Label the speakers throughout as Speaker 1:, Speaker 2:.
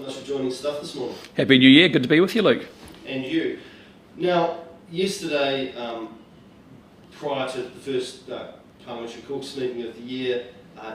Speaker 1: so much for joining Stuff this morning.
Speaker 2: Happy New Year, good to be with you, Luke.
Speaker 1: And you. Now, yesterday, prior to the first parliamentary caucus meeting of the year,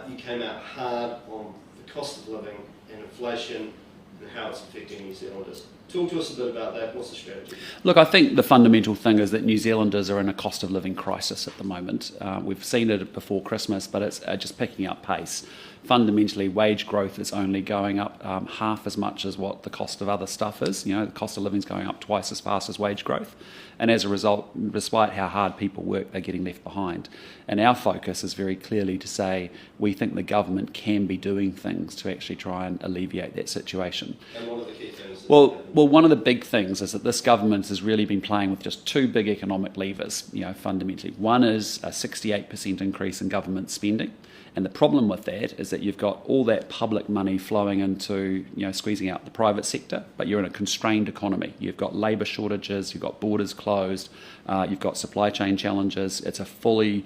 Speaker 1: you came out hard on the cost of living and inflation and how it's affecting New Zealanders. Talk to us a bit about that. What's the strategy?
Speaker 2: Look, I think the fundamental thing is that New Zealanders are in a cost of living crisis at the moment. We've seen it before Christmas, but it's just picking up pace. Fundamentally, wage growth is only going up half as much as what the cost of other stuff is. You know, the cost of living is going up twice as fast as wage growth. And as a result, despite how hard people work, they're getting left behind. And our focus is very clearly to say we think the government can be doing things to actually try and alleviate that situation.
Speaker 1: And what are the key things?
Speaker 2: Well, one of the big things is that this government has really been playing with just two big economic levers, fundamentally. One is a 68% increase in government spending. And the problem with that is that you've got all that public money flowing into, squeezing out the private sector, but you're in a constrained economy. You've got labour shortages, you've got borders closed, you've got supply chain challenges. It's a fully,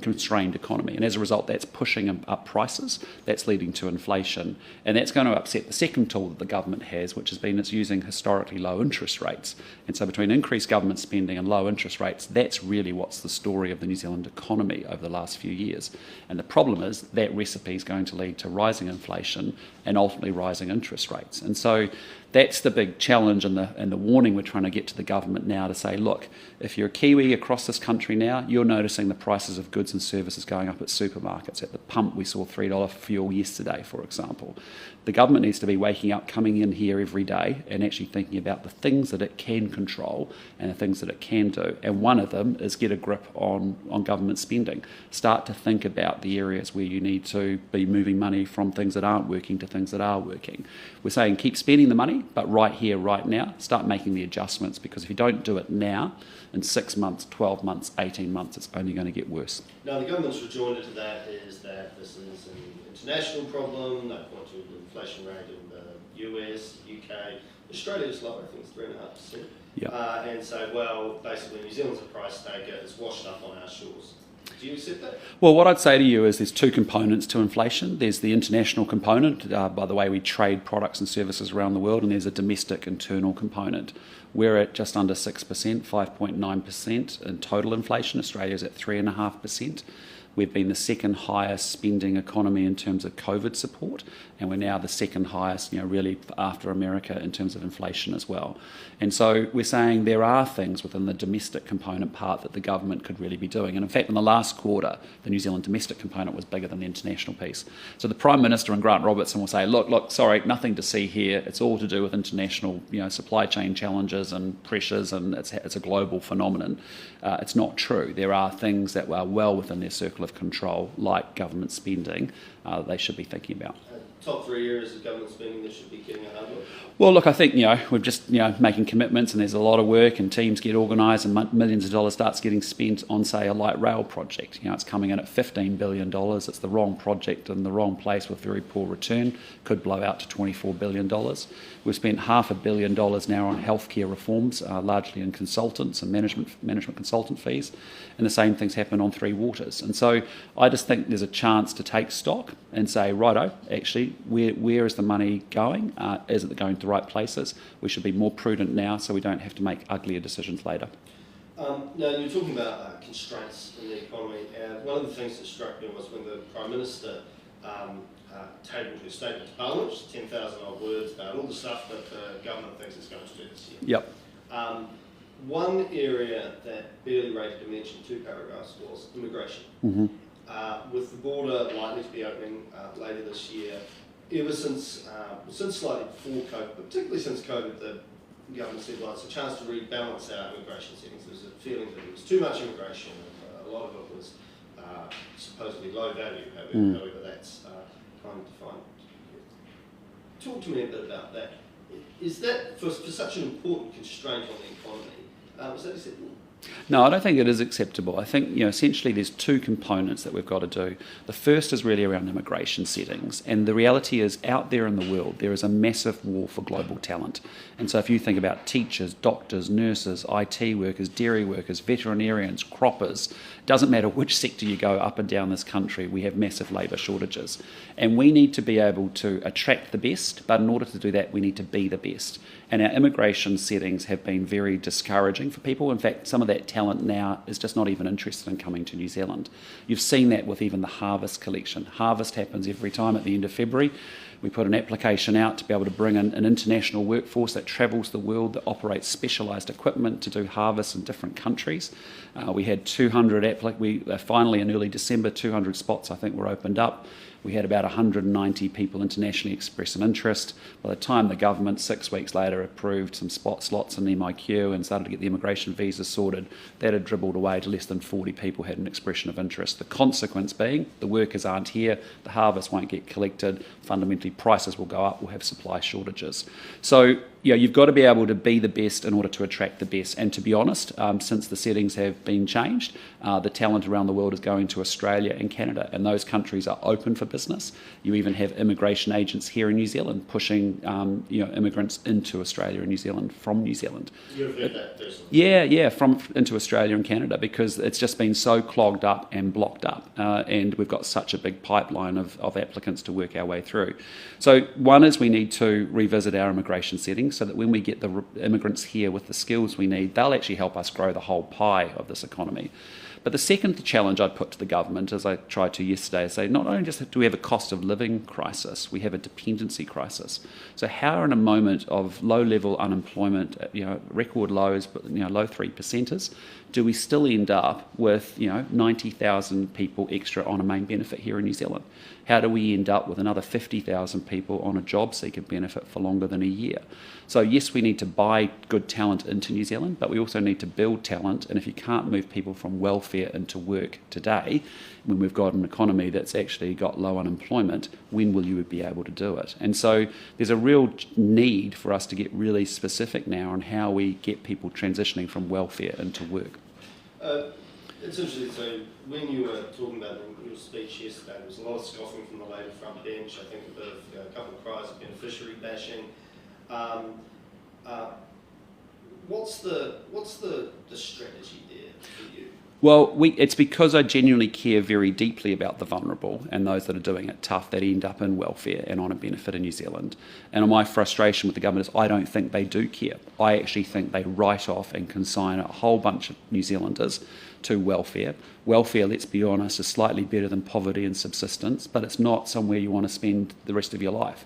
Speaker 2: constrained economy. And as a result, that's pushing up prices. That's leading to inflation. And that's going to upset the second tool that the government has, which has been it's using historically low interest rates. And so between increased government spending and low interest rates, that's really what's the story of the New Zealand economy over the last few years. And the problem is that recipe is going to lead to rising inflation and ultimately rising interest rates. And so that's the big challenge and the warning we're trying to get to the government now to say, look, if you're a Kiwi across this country now, you're noticing the prices of goods and services going up at supermarkets. At the pump, we saw $3 fuel yesterday, for example. The government needs to be waking up, coming in here every day and actually thinking about the things that it can control and the things that it can do. And one of them is get a grip on government spending. Start to think about the areas where you need to be moving money from things that aren't working to things that are working. We're saying keep spending the money, but right here, right now, start making the adjustments, because if you don't do it now, in 6 months, 12 months, 18 months, it's only going to get worse.
Speaker 1: Now, the government's rejoinder to that is that this is an international problem. They point to the inflation rate in the US, UK. Australia's lower, I think it's 3.5%.
Speaker 2: Yeah.
Speaker 1: And say, well, basically New Zealand's a price taker, it's washed up on our shores. Do you accept that?
Speaker 2: Well, what I'd say to you is there's two components to inflation. There's the international component, by the way we trade products and services around the world, and there's a domestic internal component. We're at just under 6%, 5.9% in total inflation. Australia's at 3.5%. We've been the second highest spending economy in terms of COVID support, and we're now the second highest, really after America in terms of inflation as well. And so we're saying there are things within the domestic component part that the government could really be doing. And in fact, in the last quarter, the New Zealand domestic component was bigger than the international piece. So the Prime Minister and Grant Robertson will say, look, sorry, nothing to see here. It's all to do with international, supply chain challenges and pressures, and it's a global phenomenon. It's not true. There are things that are well within their circle of control, like government spending, they should be thinking about.
Speaker 1: Top 3 areas of government spending that should be getting a hard look?
Speaker 2: Well, look, I think, we're just, making commitments, and there's a lot of work, and teams get organised, and millions of dollars starts getting spent on, say, a light rail project. It's coming in at $15 billion. It's the wrong project in the wrong place with very poor return. Could blow out to $24 billion. We've spent $500 million now on healthcare reforms, largely in consultants and management consultant fees. And the same things happen on Three Waters. And so I just think there's a chance to take stock and say, righto, actually, where is the money going? Is it going to the right places? We should be more prudent now so we don't have to make uglier decisions later.
Speaker 1: Now, you're talking about constraints in the economy, and one of the things that struck me was when the Prime Minister tabled her statement to Parliament, which is 10,000 odd words about all the stuff that the government thinks it's going to do this year.
Speaker 2: Yep.
Speaker 1: One area that barely rated to mention 2 paragraphs was immigration.
Speaker 2: Mm-hmm.
Speaker 1: With the border likely to be opening later this year, ever since slightly before COVID, but particularly since COVID, the government said, well, it's a chance to rebalance our immigration settings. There was a feeling that there was too much immigration, and a lot of it was supposedly low value, however that's kind of defined. Talk to me a bit about that. Is that, for such an important constraint on the economy, is that acceptable?
Speaker 2: No, I don't think it is acceptable. I think, essentially there's two components that we've got to do. The first is really around immigration settings. And the reality is, out there in the world, there is a massive war for global talent. And so if you think about teachers, doctors, nurses, IT workers, dairy workers, veterinarians, croppers, Doesn't matter which sector you go up and down this country, we have massive labour shortages. And we need to be able to attract the best, but in order to do that, we need to be the best. And our immigration settings have been very discouraging for people. In fact, some of that talent now is just not even interested in coming to New Zealand. You've seen that with even the harvest collection. Harvest happens every time at the end of February. We put an application out to be able to bring in an international workforce that travels the world, that operates specialised equipment to do harvests in different countries. We had 200 finally in early December, 200 spots I think were opened up. We had about 190 people internationally express an interest. By the time the government, 6 weeks later, approved some slots in MIQ and started to get the immigration visas sorted, that had dribbled away to less than 40 people had an expression of interest. The consequence being the workers aren't here, the harvest won't get collected, fundamentally prices will go up, we'll have supply shortages. So you've got to be able to be the best in order to attract the best. And to be honest, since the settings have been changed, the talent around the world is going to Australia and Canada, and those countries are open for business. You even have immigration agents here in New Zealand pushing immigrants into Australia and New Zealand from New Zealand.
Speaker 1: You've heard that personally?
Speaker 2: Yeah, from into Australia and Canada, because it's just been so clogged up and blocked up, and we've got such a big pipeline of applicants to work our way through. So one is we need to revisit our immigration settings so that when we get the immigrants here with the skills we need, they'll actually help us grow the whole pie of this economy. But the second challenge I'd put to the government, as I tried to yesterday, is say not only just do we have a cost of living crisis, we have a dependency crisis. So how in a moment of low-level unemployment, record lows, but low 3%ers, do we still end up with 90,000 people extra on a main benefit here in New Zealand? How do we end up with another 50,000 people on a job seeker benefit for longer than a year? So yes, we need to buy good talent into New Zealand, but we also need to build talent. And if you can't move people from welfare into work today, when we've got an economy that's actually got low unemployment, when will you be able to do it? And so there's a real need for us to get really specific now on how we get people transitioning from welfare into work.
Speaker 1: It's interesting, so when you were talking about in your speech yesterday, there was a lot of scoffing from the Labour front bench, I think a couple of cries of beneficiary bashing. What's the strategy there for you?
Speaker 2: Well, it's because I genuinely care very deeply about the vulnerable and those that are doing it tough that end up in welfare and on a benefit in New Zealand. And my frustration with the government is I don't think they do care. I actually think they write off and consign a whole bunch of New Zealanders to welfare. Welfare, let's be honest, is slightly better than poverty and subsistence, but it's not somewhere you want to spend the rest of your life.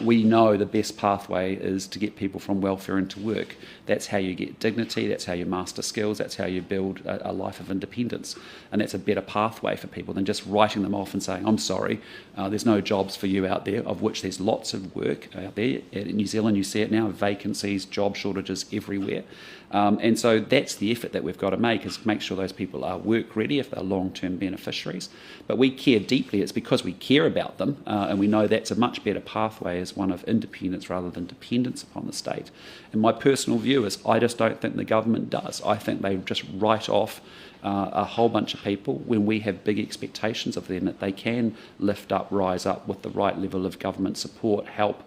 Speaker 2: We know the best pathway is to get people from welfare into work. That's how you get dignity, that's how you master skills, that's how you build a life of independence. And that's a better pathway for people than just writing them off and saying, I'm sorry, there's no jobs for you out there, of which there's lots of work out there. In New Zealand, you see it now, vacancies, job shortages everywhere. And so that's the effort that we've got to make, is make sure those people are work ready if they're long-term beneficiaries. But we care deeply. It's because we care about them, and we know that's a much better pathway as one of independence rather than dependence upon the state. And my personal view is I just don't think the government does. I think they just write off a whole bunch of people when we have big expectations of them that they can lift up, rise up with the right level of government support, help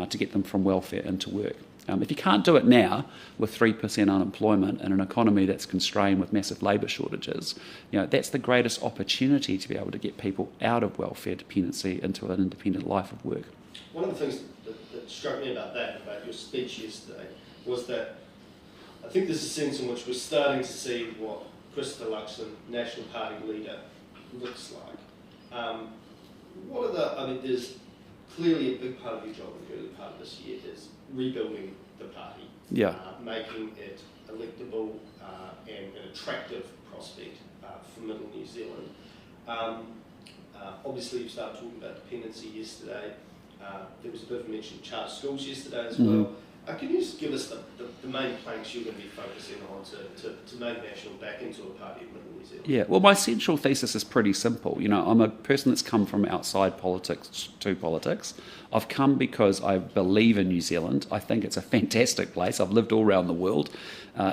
Speaker 2: to get them from welfare into work. If you can't do it now with 3% unemployment and an economy that's constrained with massive labour shortages, that's the greatest opportunity to be able to get people out of welfare dependency into an independent life of work.
Speaker 1: One of the things that struck me about your speech yesterday, was that I think there's a sense in which we're starting to see what Christopher Luxon, National Party leader, looks like. There's clearly a big part of your job in the early part of this year is rebuilding the party, making it electable and an attractive prospect for Middle New Zealand. Obviously, you started talking about dependency yesterday. There was a bit of mention of charter schools yesterday as well. Can you just give us the main planks you're going to be focusing on to make National back into a party of Middle New Zealand?
Speaker 2: Yeah, well, my central thesis is pretty simple. I'm a person that's come from outside politics to politics. I've come because I believe in New Zealand. I think it's a fantastic place. I've lived all around the world.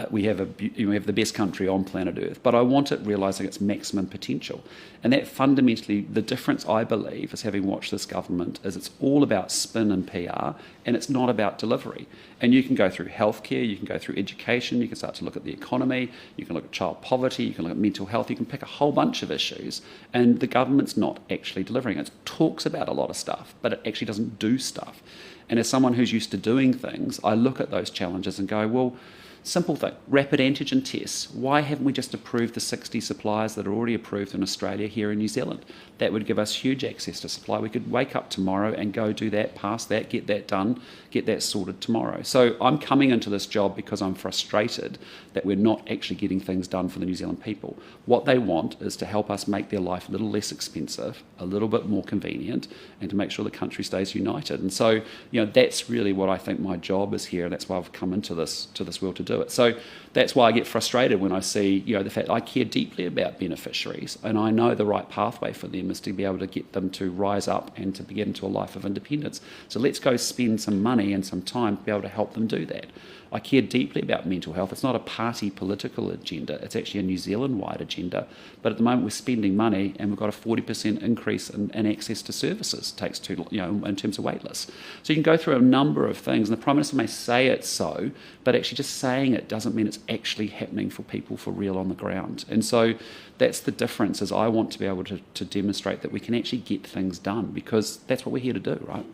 Speaker 2: We have the best country on planet Earth, but I want it realising its maximum potential. And that fundamentally, the difference I believe is, having watched this government, is it's all about spin and PR, and it's not about delivery. And you can go through healthcare, you can go through education, you can start to look at the economy, you can look at child poverty, you can look at mental health, you can pick a whole bunch of issues, and the government's not actually delivering. It talks about a lot of stuff, but it actually doesn't do stuff. And as someone who's used to doing things, I look at those challenges and go, well, simple thing, rapid antigen tests. Why haven't we just approved the 60 suppliers that are already approved in Australia here in New Zealand? That would give us huge access to supply. We could wake up tomorrow and go do that, pass that, get that done, get that sorted tomorrow. So I'm coming into this job because I'm frustrated that we're not actually getting things done for the New Zealand people. What they want is to help us make their life a little less expensive, a little bit more convenient, and to make sure the country stays united. And so, that's really what I think my job is here, and that's why I've come into this world to do it. So that's why I get frustrated when I see, the fact I care deeply about beneficiaries, and I know the right pathway for them is to be able to get them to rise up and to get into a life of independence. So let's go spend some money and some time to be able to help them do that. I care deeply about mental health. It's not a party political agenda. It's actually a New Zealand-wide agenda. But at the moment, we're spending money, and we've got a 40% increase in access to services. It takes in terms of wait lists. So you can go through a number of things, and the Prime Minister may say it's so, but actually just saying it doesn't mean it's actually happening for people for real on the ground. And so that's the difference. Is I want to be able to demonstrate that we can actually get things done, because that's what we're here to do, right?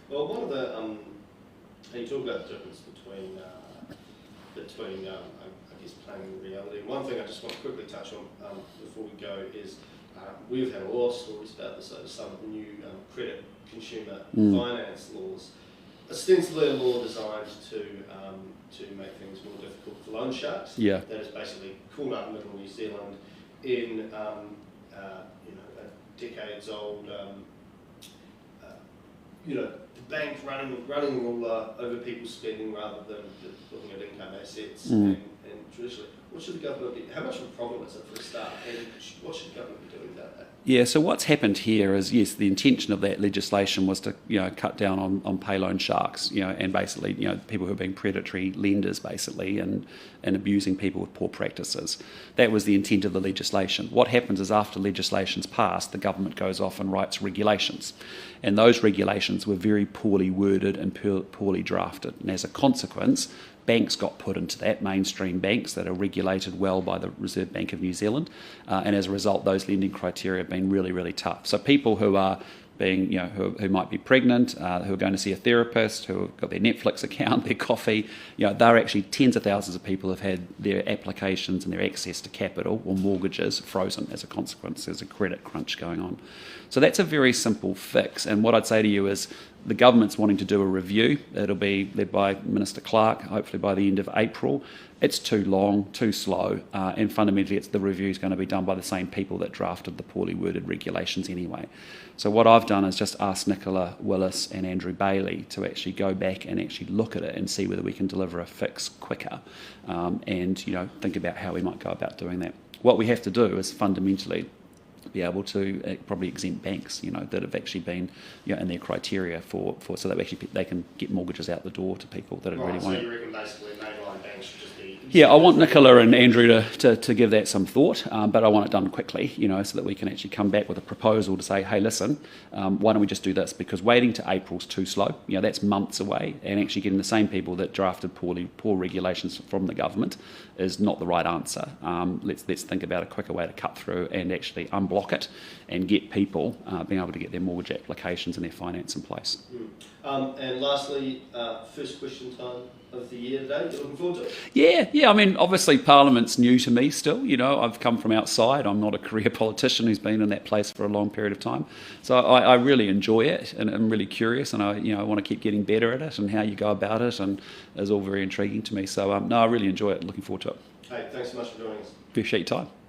Speaker 1: Well, one of the you talk about the difference between I guess planning and reality. One thing I just want to quickly touch on before we go is we've had a lot of stories about this over some of the new credit consumer finance laws. Ostensibly a law designed to make things more difficult for loan sharks.
Speaker 2: Yeah.
Speaker 1: That is basically caught up middle New Zealand in a decades old the bank running all over people's spending rather than looking at income assets and traditionally. What should the government be? How much of a problem is it for a start? And what should the government be doing about that? Yeah,
Speaker 2: so what's happened here is, yes, the intention of that legislation was to, cut down on pay loan sharks, and basically, people who are being predatory lenders, basically, and abusing people with poor practices. That was the intent of the legislation. What happens is after legislation's passed, the government goes off and writes regulations. And those regulations were very poorly worded and poorly drafted. And as a consequence, banks got put into that, mainstream banks that are regulated well by the Reserve Bank of New Zealand, and as a result, those lending criteria have been really, really tough. So people who are being, who might be pregnant, who are going to see a therapist, who have got their Netflix account, their coffee, they're actually tens of thousands of people have had their applications and their access to capital or mortgages frozen as a consequence. There's a credit crunch going on. So that's a very simple fix. And what I'd say to you is the government's wanting to do a review. It'll be led by Minister Clark, hopefully by the end of April. It's too long, too slow, and fundamentally the review is going to be done by the same people that drafted the poorly worded regulations anyway. So what I've done is just ask Nicola Willis and Andrew Bailey to actually go back and actually look at it and see whether we can deliver a fix quicker, and think about how we might go about doing that. What we have to do is fundamentally be able to probably exempt banks, that have actually been, in their criteria for so that they can get mortgages out the door to people that really want it.
Speaker 1: So you reckon basically mainline banks should just be...
Speaker 2: Yeah, I want Nicola and Andrew to give that some thought, but I want it done quickly, so that we can actually come back with a proposal to say, hey, listen, why don't we just do this? Because waiting to April's too slow. That's months away, and actually getting the same people that drafted poor regulations from the government is not the right answer. Let's think about a quicker way to cut through and actually unblock it and get people being able to get their mortgage applications and their finance in place.
Speaker 1: And lastly, first question time of the year today. You looking forward to it?
Speaker 2: Yeah. I mean, obviously Parliament's new to me still. I've come from outside. I'm not a career politician who's been in that place for a long period of time. So I really enjoy it, and I'm really curious, and I want to keep getting better at it, and how you go about it, and it's all very intriguing to me. So no, I really enjoy it. Looking forward to it.
Speaker 1: Hey, thanks so much for joining us.
Speaker 2: Appreciate your time.